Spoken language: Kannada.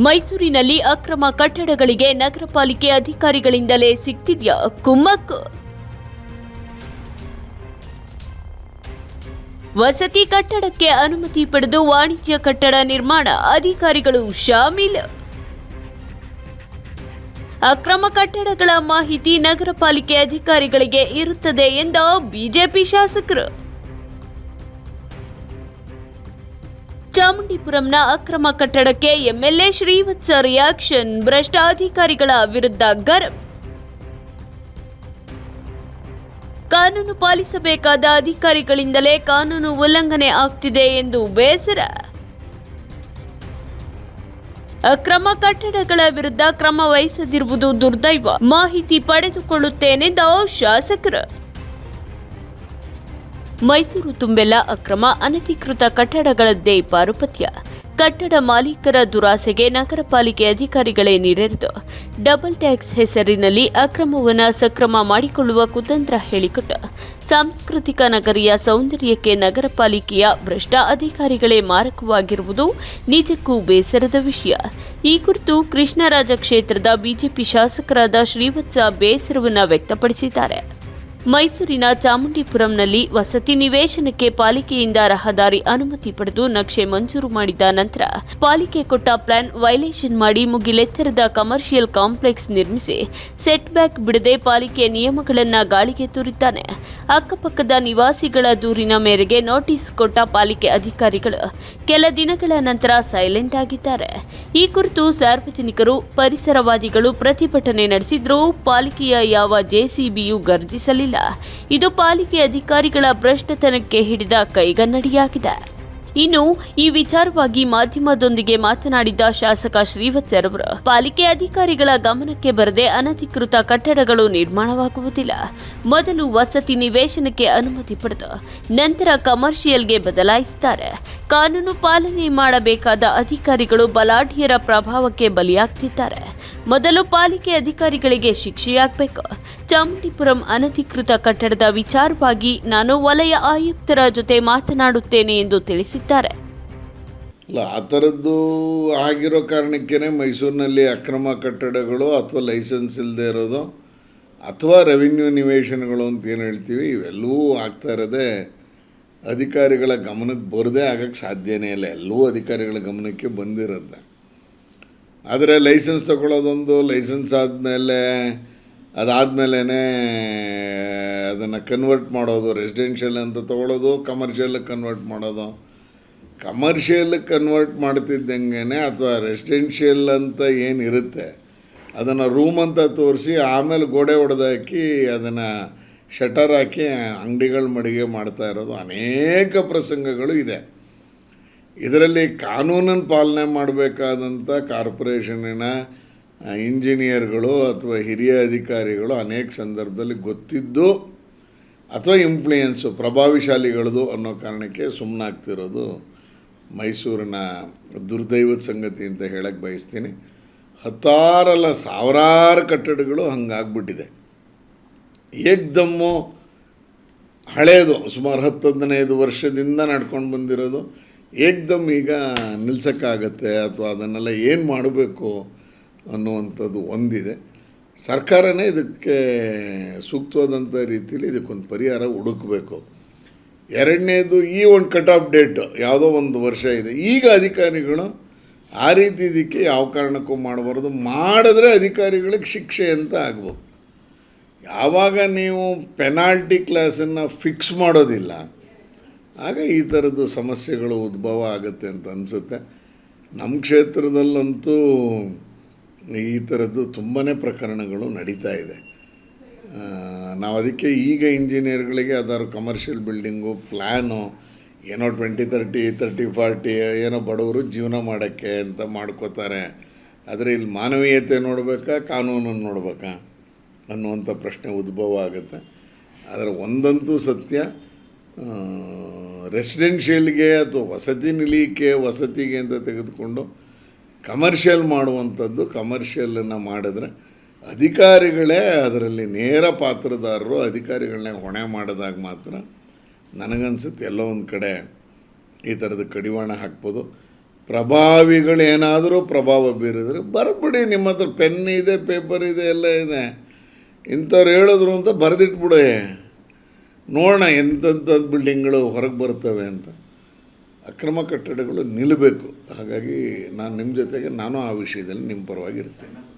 ಮೈಸೂರಿನಲ್ಲಿ ಅಕ್ರಮ ಕಟ್ಟಡಗಳಿಗೆ ನಗರ ಪಾಲಿಕೆ ಅಧಿಕಾರಿಗಳಿಂದಲೇ ಸಿಗ್ತಿದ್ಯಾ ಕುಮ್ಮಕ್ಕು? ವಸತಿ ಕಟ್ಟಡಕ್ಕೆ ಅನುಮತಿ ಪಡೆದು ವಾಣಿಜ್ಯ ಕಟ್ಟಡ ನಿರ್ಮಾಣ ಅಧಿಕಾರಿಗಳು ಶಾಮೀಲು. ಅಕ್ರಮ ಕಟ್ಟಡಗಳ ಮಾಹಿತಿ ನಗರ ಪಾಲಿಕೆ ಅಧಿಕಾರಿಗಳಿಗೆ ಇರುತ್ತದೆ ಎಂದ ಬಿಜೆಪಿ ಶಾಸಕರು. ಚಾಮುಂಡಿಪುರಂನ ಅಕ್ರಮ ಕಟ್ಟಡಕ್ಕೆ ಎಂಎಲ್ಎ ಶ್ರೀವತ್ಸ ರಿಯಾಕ್ಷನ್, ಭ್ರಷ್ಟ ಅಧಿಕಾರಿಗಳ ವಿರುದ್ಧ ಗರಂ. ಕಾನೂನು ಪಾಲಿಸಬೇಕಾದ ಅಧಿಕಾರಿಗಳಿಂದಲೇ ಕಾನೂನು ಉಲ್ಲಂಘನೆ ಆಗ್ತಿದೆ ಎಂದು ಬೇಸರ. ಅಕ್ರಮ ಕಟ್ಟಡಗಳ ವಿರುದ್ಧ ಕ್ರಮ ವಹಿಸದಿರುವುದು ದುರ್ದೈವ, ಮಾಹಿತಿ ಪಡೆದುಕೊಳ್ಳುತ್ತೇನೆಂದ ಶಾಸಕರು. ಮೈಸೂರು ತುಂಬೆಲ್ಲ ಅಕ್ರಮ ಅನಧಿಕೃತ ಕಟ್ಟಡಗಳದ್ದೇ ಪಾರುಪತ್ಯ. ಕಟ್ಟಡ ಮಾಲೀಕರ ದುರಾಸೆಗೆ ನಗರ ಪಾಲಿಕೆ ಅಧಿಕಾರಿಗಳೇ ನೀರೆರೆದು ಡಬಲ್ ಟ್ಯಾಕ್ಸ್ ಹೆಸರಿನಲ್ಲಿ ಅಕ್ರಮವನ್ನು ಸಕ್ರಮ ಮಾಡಿಕೊಳ್ಳುವ ಕುತಂತ್ರ ಹೇಳಿಕೊಟ್ಟ ಸಾಂಸ್ಕೃತಿಕ ನಗರಿಯ ಸೌಂದರ್ಯಕ್ಕೆ ನಗರ ಪಾಲಿಕೆಯ ಭ್ರಷ್ಟ ಅಧಿಕಾರಿಗಳೇ ಮಾರಕವಾಗಿರುವುದು ನಿಜಕ್ಕೂ ಬೇಸರದ ವಿಷಯ. ಈ ಕುರಿತು ಕೃಷ್ಣರಾಜ ಕ್ಷೇತ್ರದ ಬಿಜೆಪಿ ಶಾಸಕರಾದ ಶ್ರೀವತ್ಸ ಬೇಸರವನ್ನು ವ್ಯಕ್ತಪಡಿಸಿದ್ದಾರೆ. ಮೈಸೂರಿನ ಚಾಮುಂಡಿಪುರಂನಲ್ಲಿ ವಸತಿ ನಿವೇಶನಕ್ಕೆ ಪಾಲಿಕೆಯಿಂದ ರಹದಾರಿ ಅನುಮತಿ ಪಡೆದು ನಕ್ಷೆ ಮಂಜೂರು ಮಾಡಿದ ನಂತರ ಪಾಲಿಕೆ ಕೊಟ್ಟ ಪ್ಲಾನ್ ವೈಲೇಷನ್ ಮಾಡಿ ಮುಗಿಲೆತ್ತರದ ಕಮರ್ಷಿಯಲ್ ಕಾಂಪ್ಲೆಕ್ಸ್ ನಿರ್ಮಿಸಿ ಸೆಟ್ ಬ್ಯಾಕ್ ಬಿಡದೆ ಪಾಲಿಕೆಯ ನಿಯಮಗಳನ್ನು ಗಾಳಿಗೆ ತೂರಿದ್ದಾನೆ. ಅಕ್ಕಪಕ್ಕದ ನಿವಾಸಿಗಳ ದೂರಿನ ಮೇರೆಗೆ ನೋಟಿಸ್ ಕೊಟ್ಟ ಪಾಲಿಕೆ ಅಧಿಕಾರಿಗಳು ಕೆಲ ದಿನಗಳ ನಂತರ ಸೈಲೆಂಟ್ ಆಗಿದ್ದಾರೆ. ಈ ಕುರಿತು ಸಾರ್ವಜನಿಕರು, ಪರಿಸರವಾದಿಗಳು ಪ್ರತಿಭಟನೆ ನಡೆಸಿದ್ರೂ ಪಾಲಿಕೆಯ ಯಾವ ಜೆಸಿಬಿಯೂ ಗರ್ಜಿಸಲಿಲ್ಲ. ಇದು ಪಾಲಿಕೆ ಅಧಿಕಾರಿಗಳ ಭ್ರಷ್ಟತನಕ್ಕೆ ಹಿಡಿದ ಕೈಗನ್ನಡಿಯಾಗಿದೆ. ಇನ್ನು ಈ ವಿಚಾರವಾಗಿ ಮಾಧ್ಯಮದೊಂದಿಗೆ ಮಾತನಾಡಿದ ಶಾಸಕ ಶ್ರೀವತ್ಸರವರು, ಪಾಲಿಕೆ ಅಧಿಕಾರಿಗಳ ಗಮನಕ್ಕೆ ಬರದೆ ಅನಧಿಕೃತ ಕಟ್ಟಡಗಳು ನಿರ್ಮಾಣವಾಗುವುದಿಲ್ಲ. ಮೊದಲು ವಸತಿ ನಿವೇಶನಕ್ಕೆ ಅನುಮತಿ ಪಡೆದು ನಂತರ ಕಮರ್ಷಿಯಲ್ಗೆ ಬದಲಾಯಿಸುತ್ತಾರೆ. ಕಾನೂನು ಪಾಲನೆ ಮಾಡಬೇಕಾದ ಅಧಿಕಾರಿಗಳು ಬಲಾಢ್ಯರ ಪ್ರಭಾವಕ್ಕೆ ಬಲಿಯಾಗ್ತಿದ್ದಾರೆ. ಮೊದಲು ಪಾಲಿಕೆ ಅಧಿಕಾರಿಗಳಿಗೆ ಶಿಕ್ಷೆಯಾಗಬೇಕು. ಚಾಮುಂಡಿಪುರಂ ಅನಧಿಕೃತ ಕಟ್ಟಡದ ವಿಚಾರವಾಗಿ ನಾನು ವಲಯ ಆಯುಕ್ತರ ಜೊತೆ ಮಾತನಾಡುತ್ತೇನೆ ಎಂದು ತಿಳಿಸಿದ್ದಾರೆ. ಆ ಥರದ್ದು ಆಗಿರೋ ಕಾರಣಕ್ಕೇ ಮೈಸೂರಿನಲ್ಲಿ ಅಕ್ರಮ ಕಟ್ಟಡಗಳು ಅಥವಾ ಲೈಸೆನ್ಸ್ ಇಲ್ಲದೆ ಇರೋದು ಅಥವಾ ರೆವಿನ್ಯೂ ನಿವೇಶನಗಳು ಅಂತ ಏನು ಹೇಳ್ತೀವಿ, ಇವೆಲ್ಲವೂ ಆಗ್ತಾ ಇರೋದೇ ಅಧಿಕಾರಿಗಳ ಗಮನಕ್ಕೆ ಬರದೇ ಆಗೋಕ್ಕೆ ಸಾಧ್ಯನೇ ಇಲ್ಲ. ಎಲ್ಲವೂ ಅಧಿಕಾರಿಗಳ ಗಮನಕ್ಕೆ ಬಂದಿರುತ್ತೆ. ಆದರೆ ಲೈಸೆನ್ಸ್ ತಗೊಳ್ಳೋದೊಂದು, ಲೈಸೆನ್ಸ್ ಅದಾದಮೇಲೆ ಅದನ್ನು ಕನ್ವರ್ಟ್ ಮಾಡೋದು, ರೆಸಿಡೆನ್ಷಿಯಲ್ ಅಂತ ತೊಗೊಳ್ಳೋದು, ಕಮರ್ಷಿಯಲ್ಗೆ ಕನ್ವರ್ಟ್ ಮಾಡೋದು. ಕಮರ್ಷಿಯಲ್ಗೆ ಕನ್ವರ್ಟ್ ಮಾಡ್ತಿದ್ದಂಗೆ ಅಥವಾ ರೆಸಿಡೆನ್ಷಿಯಲ್ ಅಂತ ಏನಿರುತ್ತೆ ಅದನ್ನು ರೂಮ್ ಅಂತ ತೋರಿಸಿ ಆಮೇಲೆ ಗೋಡೆ ಹೊಡೆದಾಕಿ ಅದನ್ನು ಶಟರ್ ಹಾಕಿ ಅಂಗಡಿಗಳ ಮಡಿಗೆ ಮಾಡ್ತಾ ಇರೋದು ಅನೇಕ ಪ್ರಸಂಗಗಳು ಇದೆ. ಇದರಲ್ಲಿ ಕಾನೂನನ್ನು ಪಾಲನೆ ಮಾಡಬೇಕಾದಂಥ ಕಾರ್ಪೊರೇಷನಿನ ಇಂಜಿನಿಯರ್ಗಳು ಅಥವಾ ಹಿರಿಯ ಅಧಿಕಾರಿಗಳು ಅನೇಕ ಸಂದರ್ಭದಲ್ಲಿ ಗೊತ್ತಿದ್ದು ಅಥವಾ ಇನ್ಫ್ಲೂಯೆನ್ಸು ಪ್ರಭಾವಿಶಾಲಿಗಳದು ಅನ್ನೋ ಕಾರಣಕ್ಕೆ ಸುಮ್ಮನಾಗ್ತಿರೋದು ಮೈಸೂರಿನ ದುರ್ದೈವದ ಸಂಗತಿ ಅಂತ ಹೇಳಕ್ಕೆ ಬಯಸ್ತೀನಿ. ಹತ್ತಾರಲ್ಲ ಸಾವಿರಾರು ಕಟ್ಟಡಗಳು ಹಂಗಾಗ್ಬಿಟ್ಟಿದೆ. ಏಕ್ದಮ್ಮು ಹಳೆಯದು ಸುಮಾರು 10-15 ವರ್ಷದಿಂದ ನಡ್ಕೊಂಡು ಬಂದಿರೋದು ಏಕ್ದಮ್ ಈಗ ನಿಲ್ಸೋಕ್ಕಾಗತ್ತೆ ಅಥವಾ ಅದನ್ನೆಲ್ಲ ಏನು ಮಾಡಬೇಕು ಅನ್ನುವಂಥದ್ದು ಒಂದಿದೆ. ಸರ್ಕಾರನೇ ಇದಕ್ಕೆ ಸೂಕ್ತವಾದಂಥ ರೀತಿಯಲ್ಲಿ ಇದಕ್ಕೊಂದು ಪರಿಹಾರ ಹುಡುಕಬೇಕು. ಎರಡನೇದು, ಈ ಒಂದು ಕಟ್ ಆಫ್ ಡೇಟ್ ಯಾವುದೋ ಒಂದು ವರ್ಷ ಇದೆ. ಈಗ ಅಧಿಕಾರಿಗಳು ಆ ರೀತಿ ಇದಕ್ಕೆ ಯಾವ ಕಾರಣಕ್ಕೂ ಮಾಡಬಾರ್ದು. ಮಾಡಿದ್ರೆ ಅಧಿಕಾರಿಗಳಿಗೆ ಶಿಕ್ಷೆ ಅಂತ ಆಗ್ಬೇಕು. ಯಾವಾಗ ನೀವು ಪೆನಾಲ್ಟಿ ಕ್ಲಾಸನ್ನು ಫಿಕ್ಸ್ ಮಾಡೋದಿಲ್ಲ ಆಗ ಈ ಥರದ್ದು ಸಮಸ್ಯೆಗಳು ಉದ್ಭವ ಆಗುತ್ತೆ ಅಂತ ಅನಿಸುತ್ತೆ. ನಮ್ಮ ಕ್ಷೇತ್ರದಲ್ಲಂತೂ ಈ ಥರದ್ದು ತುಂಬಾ ಪ್ರಕರಣಗಳು ನಡೀತಾ ಇದೆ. ನಾವು ಅದಕ್ಕೆ ಈಗ ಇಂಜಿನಿಯರ್ಗಳಿಗೆ ಯಾವ್ದಾದ್ರು ಕಮರ್ಷಿಯಲ್ ಬಿಲ್ಡಿಂಗು ಪ್ಲ್ಯಾನು ಏನೋ 20-30, 30-40 ಏನೋ ಬಡವರು ಜೀವನ ಮಾಡೋಕ್ಕೆ ಅಂತ ಮಾಡ್ಕೋತಾರೆ. ಆದರೆ ಇಲ್ಲಿ ಮಾನವೀಯತೆ ನೋಡಬೇಕಾ, ಕಾನೂನನ್ನು ನೋಡಬೇಕಾ ಅನ್ನುವಂಥ ಪ್ರಶ್ನೆ ಉದ್ಭವ ಆಗುತ್ತೆ. ಆದರೆ ಒಂದಂತೂ ಸತ್ಯ, ರೆಸಿಡೆನ್ಷಿಯಲ್ಗೆ ಅಥವಾ ವಸತಿ ನಿಲಯಕ್ಕೆ ವಸತಿಗೆ ಅಂತ ತೆಗೆದುಕೊಂಡು ಕಮರ್ಷಿಯಲ್ ಮಾಡುವಂಥದ್ದು, ಕಮರ್ಷಿಯಲನ್ನು ಮಾಡಿದ್ರೆ ಅಧಿಕಾರಿಗಳೇ ಅದರಲ್ಲಿ ನೇರ ಪಾತ್ರದಾರರು. ಅಧಿಕಾರಿಗಳನ್ನೇ ಹೊಣೆ ಮಾಡಿದಾಗ ಮಾತ್ರ ನನಗನ್ಸುತ್ತೆ ಎಲ್ಲೋ ಒಂದು ಕಡೆ ಈ ಥರದ ಕಡಿವಾಣ ಹಾಕ್ಬೋದು. ಪ್ರಭಾವಿಗಳೇನಾದರೂ ಪ್ರಭಾವ ಬೀರಿದ್ರೆ ಬರೆದ್ಬಿಡಿ. ನಿಮ್ಮ ಹತ್ರ ಪೆನ್ ಇದೆ, ಪೇಪರ್ ಇದೆ, ಎಲ್ಲ ಇದೆ. ಇಂಥವ್ರು ಹೇಳಿದ್ರು ಅಂತ ಬರೆದಿಟ್ಬಿಡೆ, ನೋಡೋಣ ಎಂಥಂಥ ಬಿಲ್ಡಿಂಗ್ಗಳು ಹೊರಗೆ ಬರ್ತವೆ ಅಂತ. ಅಕ್ರಮ ಕಟ್ಟಡಗಳು ನಿಲ್ಲಬೇಕು. ಹಾಗಾಗಿ ನಾನು ನಿಮ್ಮ ಜೊತೆಗೆ ನಾನು ಆ ವಿಷಯದಲ್ಲಿ ನಿಮ್ಮ ಪರವಾಗಿರ್ತೇನೆ.